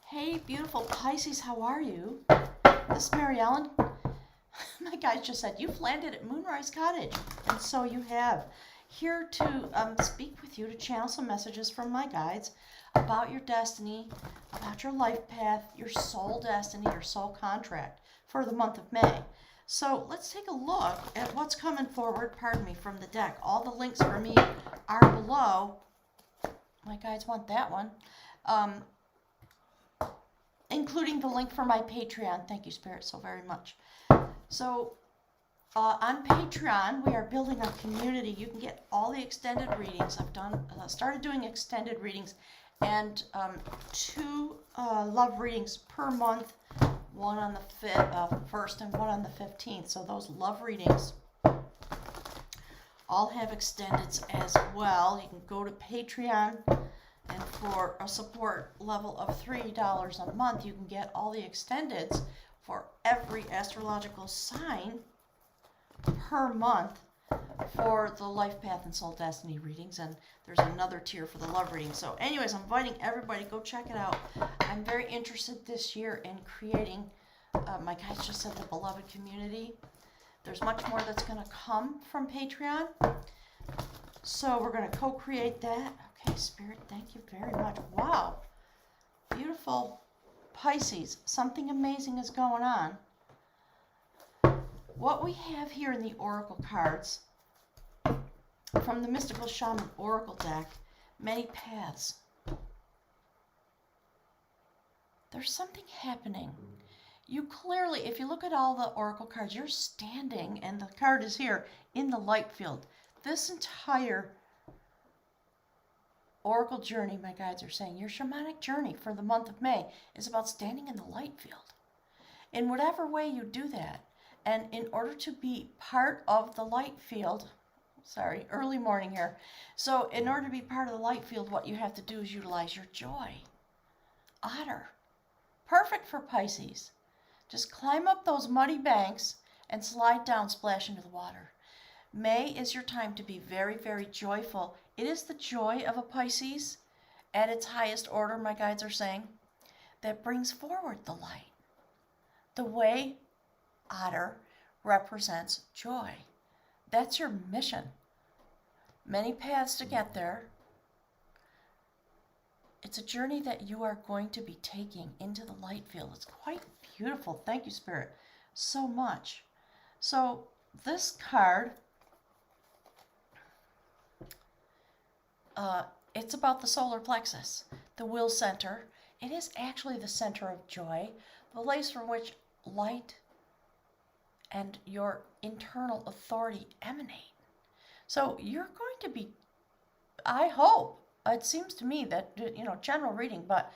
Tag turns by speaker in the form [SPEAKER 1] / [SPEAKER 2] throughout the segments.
[SPEAKER 1] Hey, beautiful Pisces, how are you? This is Mary Ellen. My guys just said, you've landed at Moonrise Cottage. And so you have. Here to speak with you, to channel some messages from my guides about your destiny, about your life path, your soul destiny, your soul contract for the month of May. So let's take a look at what's coming forward, from the deck. All the links for me are below. My guides want that one. Including the link for my Patreon. Thank you, Spirit, so very much. So on Patreon, we are building a community. You can get all the extended readings. I've started doing extended readings and two love readings per month, one on the 1st and one on the 15th. So those love readings all have extendeds as well. You can go to Patreon, and for a support level of $3 a month, you can get all the extendeds for every astrological sign per month for the life path and soul destiny readings. And there's another tier for the love reading. So anyways, I'm inviting everybody, go check it out. I'm very interested this year in creating, my guys just said, the beloved community. There's much more that's going to come from Patreon. So we're going to co-create that. Okay, Spirit, thank you very much. Wow. Beautiful Pisces. Something amazing is going on. What we have here in the Oracle cards from the Mystical Shaman Oracle deck, many paths. There's something happening. You clearly, if you look at all the Oracle cards, you're standing, and the card is here, in the light field. This entire Oracle journey, my guides are saying, your shamanic journey for the month of May is about standing in the light field. In whatever way you do that, and in order to be part of the light field, early morning here. So in order to be part of the light field, what you have to do is utilize your joy. Otter. Perfect for Pisces. Just climb up those muddy banks and slide down, splash into the water. May is your time to be very, very joyful. It is the joy of a Pisces at its highest order, my guides are saying, that brings forward the light. The way otter represents joy. That's your mission. Many paths to get there. It's a journey that you are going to be taking into the light field. It's quite beautiful. Thank you, Spirit, so much. So this card, it's about the solar plexus, the will center. It is actually the center of joy, the place from which light and your internal authority emanate. So you're going to be, I hope, it seems to me that, general reading, but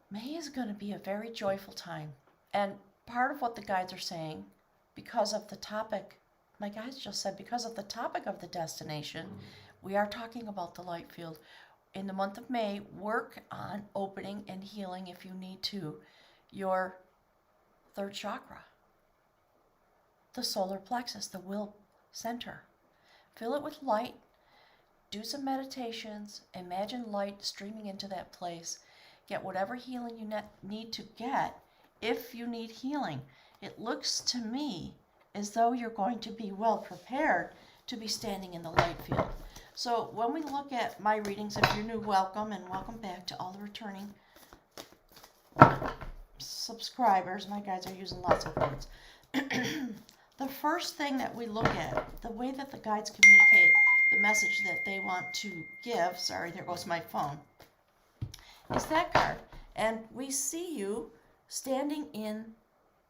[SPEAKER 1] May is going to be a very joyful time. And part of what the guides are saying, because of the topic, my guides just said, because of the topic of the destination, we are talking about the light field. In the month of May, work on opening and healing, if you need to, your third chakra, the solar plexus, the will center. Fill it with light. Do some meditations. Imagine light streaming into that place. Get whatever healing you need to get if you need healing. It looks to me as though you're going to be well prepared to be standing in the light field. So when we look at my readings, if you're new, welcome, and welcome back to all the returning subscribers. My guides are using lots of words. The first thing that we look at, the way that the guides communicate the message that they want to give, there goes my phone, is that card. And we see you standing in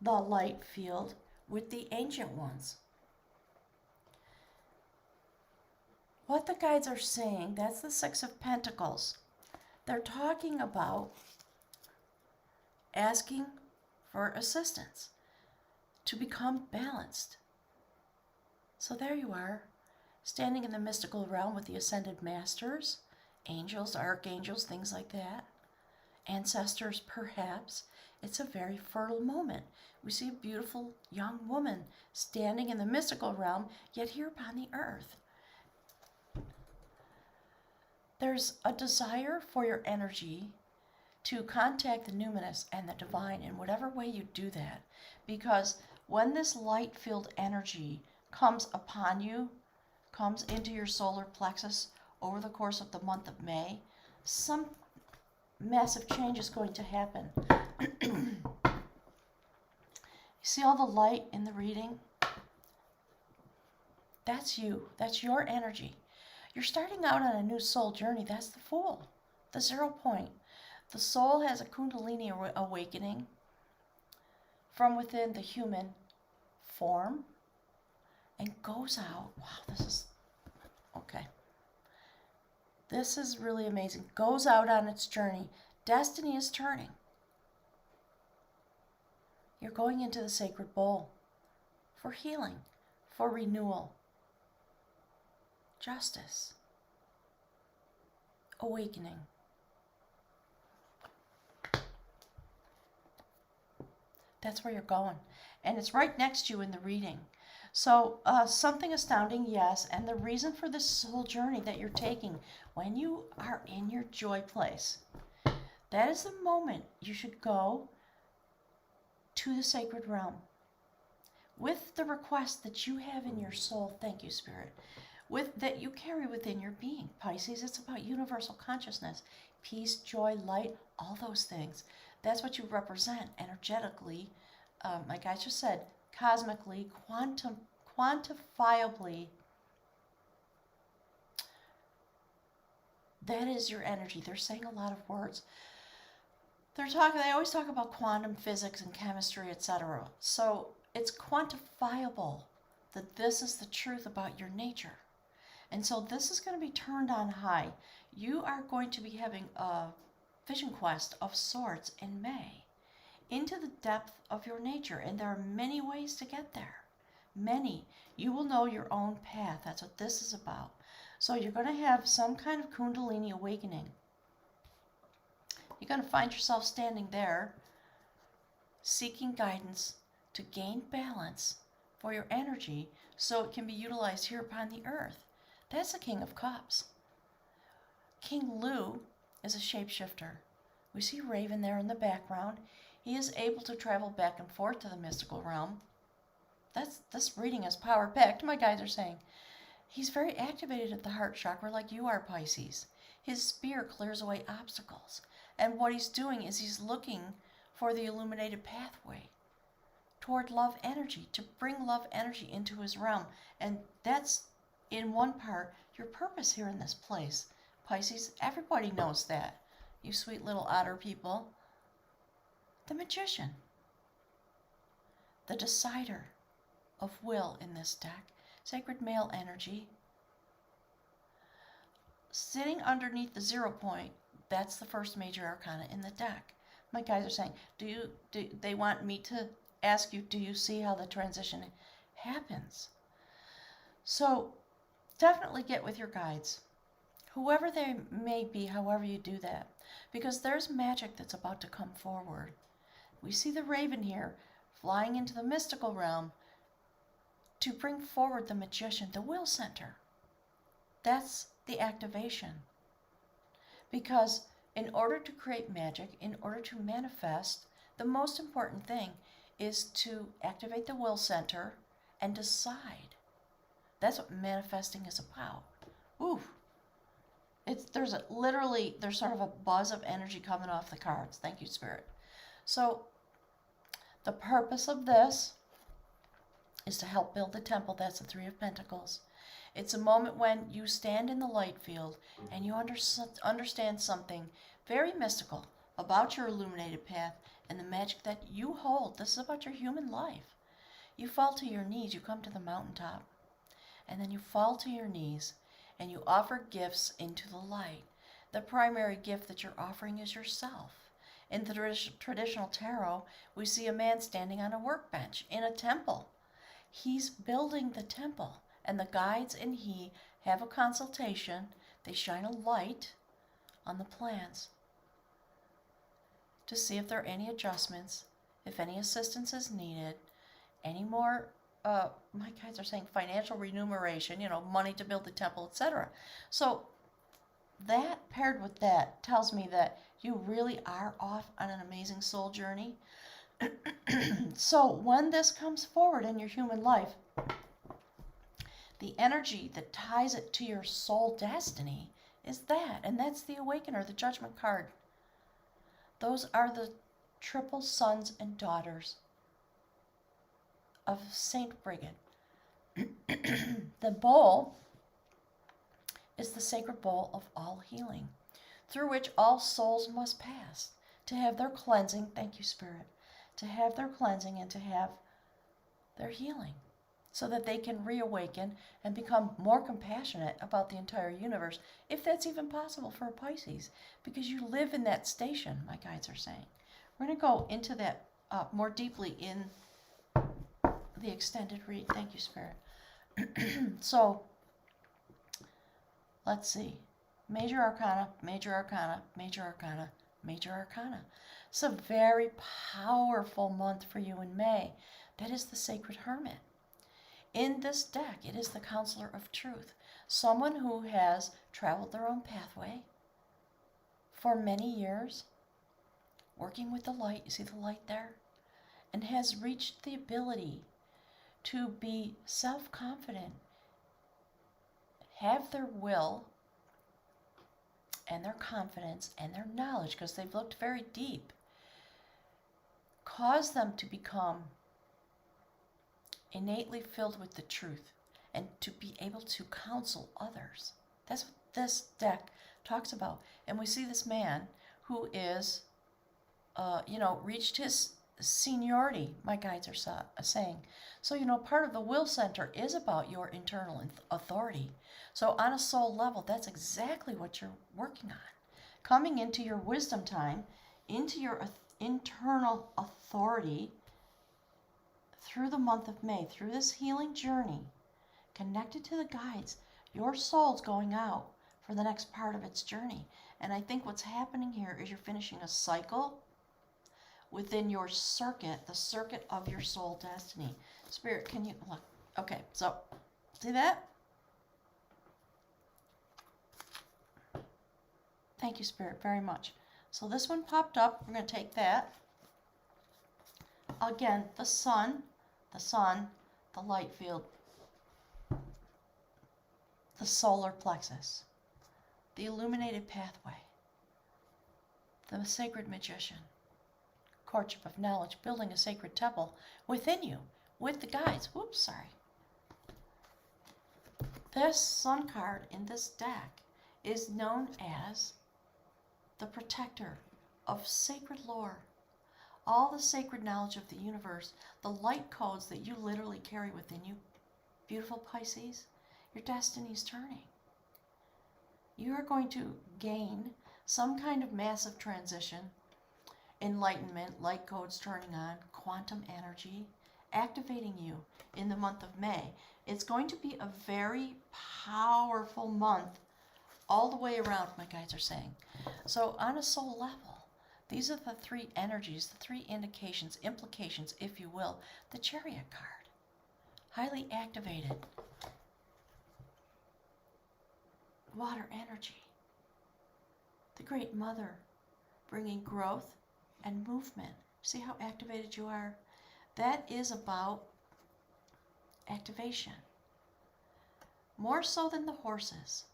[SPEAKER 1] the light field with the ancient ones. What the guides are saying, that's the Six of Pentacles. They're talking about asking for assistance to become balanced. So there you are, standing in the mystical realm with the ascended masters, angels, archangels, things like that, ancestors perhaps. It's a very fertile moment. We see a beautiful young woman standing in the mystical realm, yet here upon the earth. There's a desire for your energy to contact the numinous and the divine in whatever way you do that. Because when this light-filled energy comes upon you, comes into your solar plexus over the course of the month of May, some massive change is going to happen. You see all the light in the reading? That's you. That's your energy. You're starting out on a new soul journey. That's the Fool, the 0 point. The soul has a Kundalini awakening from within the human form and goes out. Wow, this is okay. This is really amazing. Goes out on its journey. Destiny is turning. You're going into the sacred bowl for healing, for renewal, justice, awakening. That's where you're going. And it's right next to you in the reading. So something astounding, yes. And the reason for this whole journey that you're taking, when you are in your joy place, that is the moment you should go to the sacred realm with the request that you have in your soul. Thank you, Spirit. With that you carry within your being. Pisces, it's about universal consciousness, peace, joy, light, all those things. That's what you represent energetically, like I just said, cosmically, quantifiably. That is your energy. They're saying a lot of words. They always talk about quantum physics and chemistry, etc. So it's quantifiable that this is the truth about your nature. And so this is going to be turned on high. You are going to be having a vision quest of sorts in May into the depth of your nature. And there are many ways to get there. Many. You will know your own path. That's what this is about. So you're going to have some kind of Kundalini awakening. You're going to find yourself standing there seeking guidance to gain balance for your energy so it can be utilized here upon the earth. That's the King of Cups. King Lu is a shapeshifter. We see Raven there in the background. He is able to travel back and forth to the mystical realm. This reading is power-packed, my guides are saying. He's very activated at the heart chakra like you are, Pisces. His spear clears away obstacles. And what he's doing is he's looking for the illuminated pathway toward love energy, to bring love energy into his realm. And that's, in one part, your purpose here in this place. Pisces, everybody knows that. You sweet little otter people. The Magician. The decider of will in this deck. Sacred male energy. Sitting underneath the 0 point, that's the first major arcana in the deck. My guys are saying, do they want me to ask you, do you see how the transition happens? So definitely get with your guides, whoever they may be, however you do that, because there's magic that's about to come forward. We see the Raven here flying into the mystical realm to bring forward the Magician, the will center. That's the activation. Because in order to create magic, in order to manifest, the most important thing is to activate the will center and decide. That's what manifesting is about. Ooh. There's sort of a buzz of energy coming off the cards. Thank you, Spirit. So the purpose of this is to help build the temple. That's the 3 of Pentacles. It's a moment when you stand in the light field and you understand something very mystical about your illuminated path and the magic that you hold. This is about your human life. You fall to your knees. You come to the mountaintop. And then you fall to your knees and you offer gifts into the light. The primary gift that you're offering is yourself. In the traditional tarot, we see a man standing on a workbench in a temple. He's building the temple, and the guides and he have a consultation. They shine a light on the plans to see if there are any adjustments, if any assistance is needed, any more, my guides are saying financial remuneration, money to build the temple, etc. So that paired with that tells me that You really are off on an amazing soul journey. So when this comes forward in your human life, the energy that ties it to your soul destiny is that, and that's the Awakener, the Judgment card. Those are the triple sons and daughters of Saint Brigid. The bowl is the sacred bowl of all healing, through which all souls must pass to have their cleansing. Thank you, Spirit. To have their cleansing and to have their healing, so that they can reawaken and become more compassionate about the entire universe, if that's even possible for a Pisces, because you live in that station, my guides are saying. We're going to go into that more deeply in the extended read. Thank you, Spirit. So, let's see. Major Arcana, Major Arcana, Major Arcana, Major Arcana. It's a very powerful month for you in May. That is the Sacred Hermit. In this deck, it is the Counselor of Truth, someone who has traveled their own pathway for many years, working with the light. You see the light there? And has reached the ability to be self-confident, have their will and their confidence and their knowledge, because they've looked very deep, cause them to become innately filled with the truth and to be able to counsel others. That's what this deck talks about. And we see this man who is, reached his seniority, my guides are saying. So, part of the will center is about your internal authority. So on a soul level, that's exactly what you're working on. Coming into your wisdom time, into your internal authority, through the month of May, through this healing journey, connected to the guides, your soul's going out for the next part of its journey. And I think what's happening here is you're finishing a cycle within your circuit, the circuit of your soul destiny. Spirit, can you look? Okay, so see that? Thank you, Spirit, very much. So this one popped up. We're going to take that. Again, the sun, the light field, the solar plexus, the illuminated pathway, the sacred magician, courtship of knowledge, building a sacred temple within you, with the guides. Whoops, sorry. This sun card in this deck is known as the protector of sacred lore. All the sacred knowledge of the universe, the light codes that you literally carry within you, beautiful Pisces, your destiny's turning. You are going to gain some kind of massive transition, enlightenment, light codes turning on, quantum energy, activating you in the month of May. It's going to be a very powerful month all the way around, my guides are saying. So on a soul level, these are the three energies, the three indications, implications, if you will. The Chariot card, highly activated. Water energy. The Great Mother, bringing growth and movement. See how activated you are? That is about activation. More so than the horses.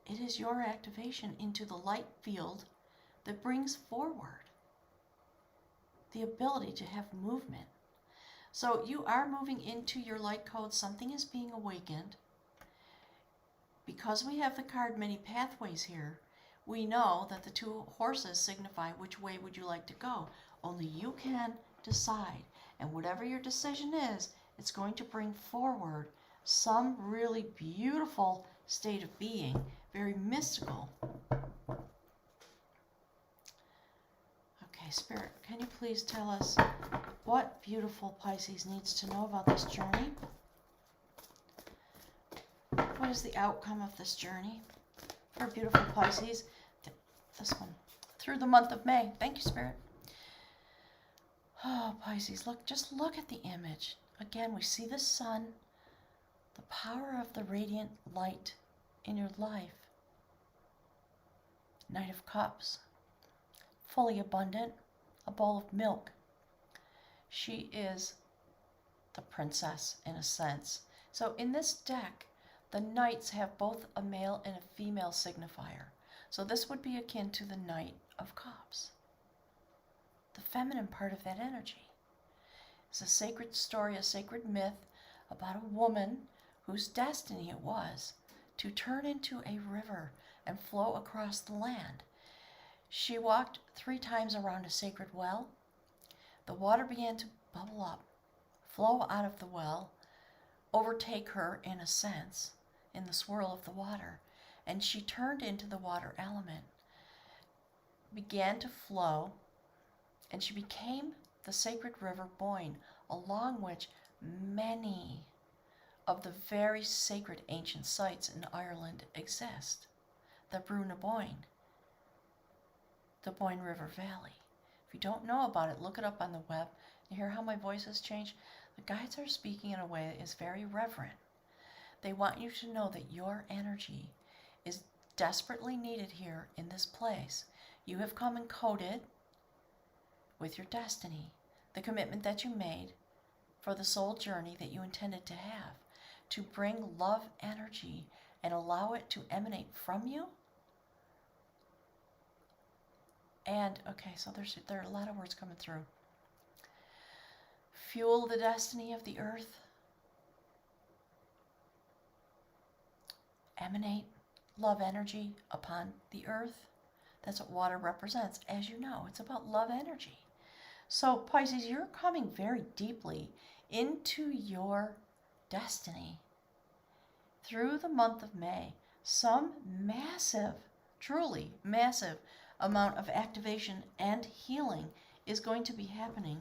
[SPEAKER 1] It is your activation into the light field that brings forward the ability to have movement. So you are moving into your light code. Something is being awakened. Because we have the card Many Pathways here, we know that the two horses signify which way would you like to go. Only you can decide. And whatever your decision is, it's going to bring forward some really beautiful state of being, very mystical. Okay, Spirit, can you please tell us what beautiful Pisces needs to know about this journey? What is the outcome of this journey for beautiful Pisces? This one, through the month of May. Thank you, Spirit. Oh, Pisces, just look at the image. Again, we see the sun, the power of the radiant light in your life. Knight of Cups, fully abundant, a bowl of milk. She is the princess in a sense. So in this deck, the knights have both a male and a female signifier. So this would be akin to the Knight of Cups. The feminine part of that energy. It's a sacred story, a sacred myth about a woman whose destiny it was to turn into a river and flow across the land. She walked 3 times around a sacred well. The water began to bubble up, flow out of the well, overtake her in a sense, in the swirl of the water, and she turned into the water element, began to flow, and she became the sacred river Boyne, along which many of the very sacred ancient sites in Ireland exist. The Brú na Boyne, the Boyne River Valley. If you don't know about it, look it up on the web. You hear how my voice has changed? The guides are speaking in a way that is very reverent. They want you to know that your energy is desperately needed here in this place. You have come encoded with your destiny, the commitment that you made for the soul journey that you intended to have, to bring love energy and allow it to emanate from you. And, okay, so there are a lot of words coming through. Fuel the destiny of the earth. Emanate love energy upon the earth. That's what water represents. As you know, it's about love energy. So Pisces, you're coming very deeply into your destiny. Through the month of May, some massive, truly massive amount of activation and healing is going to be happening.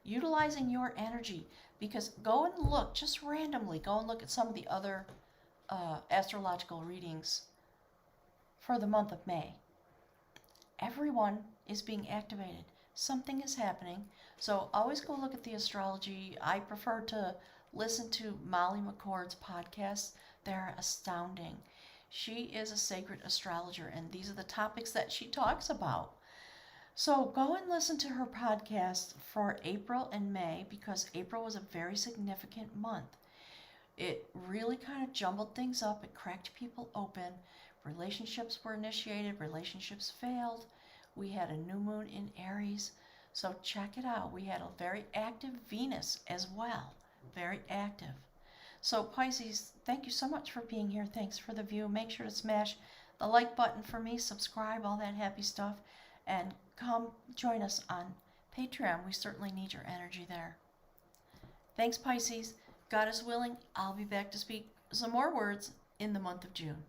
[SPEAKER 1] Utilizing your energy, because go and look, just randomly, go and look at some of the other astrological readings for the month of May. Everyone is being activated. Something is happening. So always go look at the astrology. I prefer to listen to Molly McCord's podcasts. They're astounding. She is a sacred astrologer, and these are the topics that she talks about. So go and listen to her podcast for April and May, because April was a very significant month. It really kind of jumbled things up. It cracked people open. Relationships were initiated. Relationships failed. We had a new moon in Aries. So check it out. We had a very active Venus as well. Very active. So Pisces, thank you so much for being here. Thanks for the view. Make sure to smash the like button for me, subscribe, all that happy stuff, and come join us on Patreon. We certainly need your energy there. Thanks, Pisces. God is willing, I'll be back to speak some more words in the month of June.